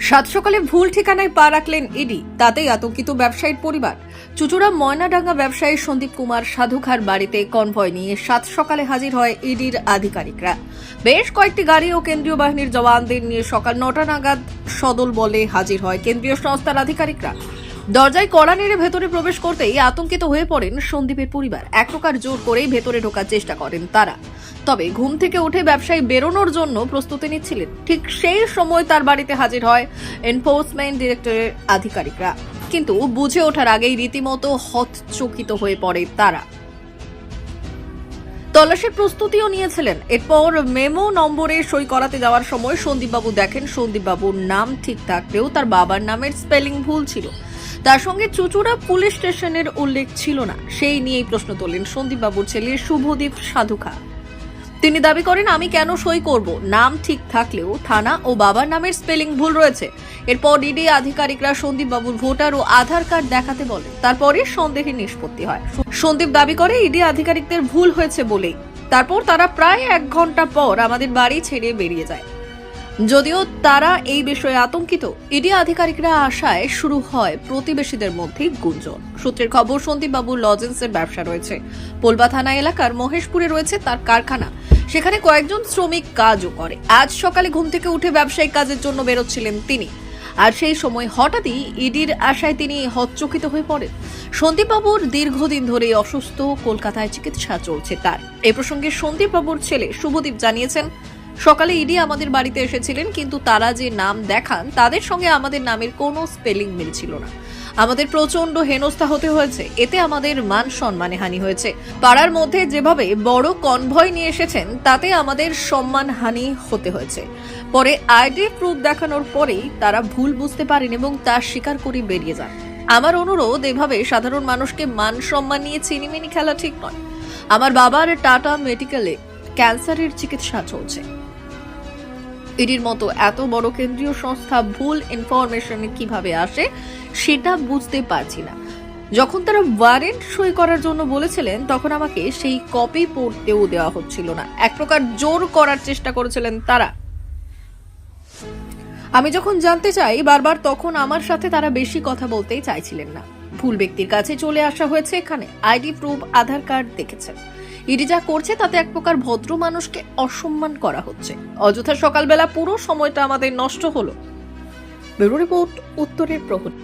সাত সকালে ভুল ঠিকানায় পা রাখলেন ইডি, তাতেই আতঙ্কিত ব্যবসায়ীর পরিবার। চুচুড়া ময়নাডাঙ্গা ব্যবসায়ী সন্দীপ কুমার সাধুখার বাড়িতে কনভয় নিয়ে সাত সকালে হাজির হয় ইডির আধিকারিকরা। বেশ কয়েকটি গাড়ি ও কেন্দ্রীয় বাহিনীর জওয়ানদের নিয়ে সকাল 9টা নাগাদ সদল বলে হাজির হয় কেন্দ্রীয় সংস্থার আধিকারিকরা। দরজায় কড়া নেড়ে ভেতরে প্রবেশ করতেই আতঙ্কিত হয়ে পড়েন সন্দীপের পরিবার। এক প্রকার জোর করেই ভেতরে ঢোকার চেষ্টা করেন তারা। তবে ঘুম থেকে উঠে ব্যবসায়ী বেরোনোর জন্য প্রস্তুতি নিচ্ছিলেন, ঠিক সেই সময় তার বাড়িতে হাজির হয় এনফোর্সমেন্ট ডিরেক্টরের আধিকারিকরা। কিন্তু বুঝে ওঠার আগেই রীতিমতো হতচকিত হয়ে পড়ে তারা। তল্লাশির প্রস্তুতিও নিয়েছিলেন। এরপর মেমো নম্বরে সই করাতে যাওয়ার সময় সন্দীপবাবু দেখেন সন্দীপবাবুর নাম ঠিক থাকলেও তার বাবার নামের স্পেলিং ভুল ছিল। তার সঙ্গে চুচুড়া পুলিশ স্টেশনের উল্লেখ ছিল না। সেই নিয়েই প্রশ্ন তোলেন সন্দীপবাবুর ছেলে শুভদীপ সাধুখা। তিনি দাবি করেন, আমি কেন সই করব? নাম ঠিক থাকলেও থানা ও বাবার নামের স্পেলিং ভুল রয়েছে। এরপর ইডি আধিকারিকরা সন্দীপবাবুর ভোটার ও আধার কার্ড দেখাতে বলেন। তারপরে সন্দেহের নিষ্পত্তি হয়। সন্দীপ দাবি করে ইডি আধিকারিকদের ভুল হয়েছে বলেই। তারপর তারা প্রায় 1 ঘন্টা পর আমাদের বাড়ি ছেড়ে বেরিয়ে যায়। যদিও তারা এই বিষয়ে আতঙ্কিত, ইডি আধিকারিকরা আশায় শুরু হয় প্রতিবেশীদের মধ্যে গুঞ্জন। সূত্রের খবর, সন্দীপবাবুর লজেন্সের ব্যবসা রয়েছে। পোলবা থানা এলাকার মহেশপুরে রয়েছে তার কারখানা। সেখানে কয়েকজন শ্রমিক কাজও করে। আজ সকালে ঘুম থেকে উঠে ব্যবসায়িক কাজের জন্য বেরোচ্ছিলেন তিনি। আর সেই সময় হঠাৎই ইডির আশায় তিনি হতচকিত হয়ে পড়েন। সন্দীপবাবুর দীর্ঘদিন ধরে অসুস্থ, কলকাতায় চিকিৎসা চলছে তার। এই প্রসঙ্গে সন্দীপবাবুর ছেলে শুভদীপ জানিয়েছেন, সকালে ইডি আমাদের বাড়িতে এসেছিলেন, কিন্তু তারা যে নাম দেখান তাদের সঙ্গে আমাদের নামের কোনো স্পেলিং মিল ছিল না। আমাদের প্রচন্ড হেনস্থা হতে হয়েছে। এতে আমাদের মান সম্মানে হানি হয়েছে। পাড়ার মধ্যে যেভাবে বড় কনভয় নিয়ে এসেছেন তাতে আমাদের সম্মান হানি হতে হয়েছে। পরে আইডি প্রুফ দেখানোর পরেই তারা ভুল বুঝতে পারেন এবং তা স্বীকার করে বেরিয়ে যান। আমার অনুরোধ, এভাবে সাধারণ মানুষকে মান সম্মান নিয়ে চিনিমিনি খেলা ঠিক নয়। আমার বাবার টাটা মেডিকেলে ক্যান্সারের চিকিৎসা চলছে। ইডির মতো এত বড় কেন্দ্রীয় সংস্থা ভুল ইনফরমেশন কিভাবে আসে সেটা বুঝতে পারছি না। যখন তারা ওয়ারেন্ট সই করার জন্য বলেছিলেন তখন আমাকে সেই কপি পড়তেও দেওয়া হচ্ছিল না। এক প্রকার জোর করার চেষ্টা করেছিলেন তারা। আমি যখন জানতে চাই বারবার, তখন আমার সাথে তারা বেশি কথা বলতেই চাইছিলেন না। ভুল ব্যক্তির কাছে চলে আসা হয়েছে। এখানে আইডি প্রুফ, আধার কার্ড দেখেছেন। ইডি যা করছে তাতে এক প্রকার ভদ্র মানুষকে অসম্মান করা হচ্ছে। অযথা সকালবেলা পুরো সময়টা আমাদের নষ্ট হলো। ব্যুরো রিপোর্ট, উত্তরের প্রহরী।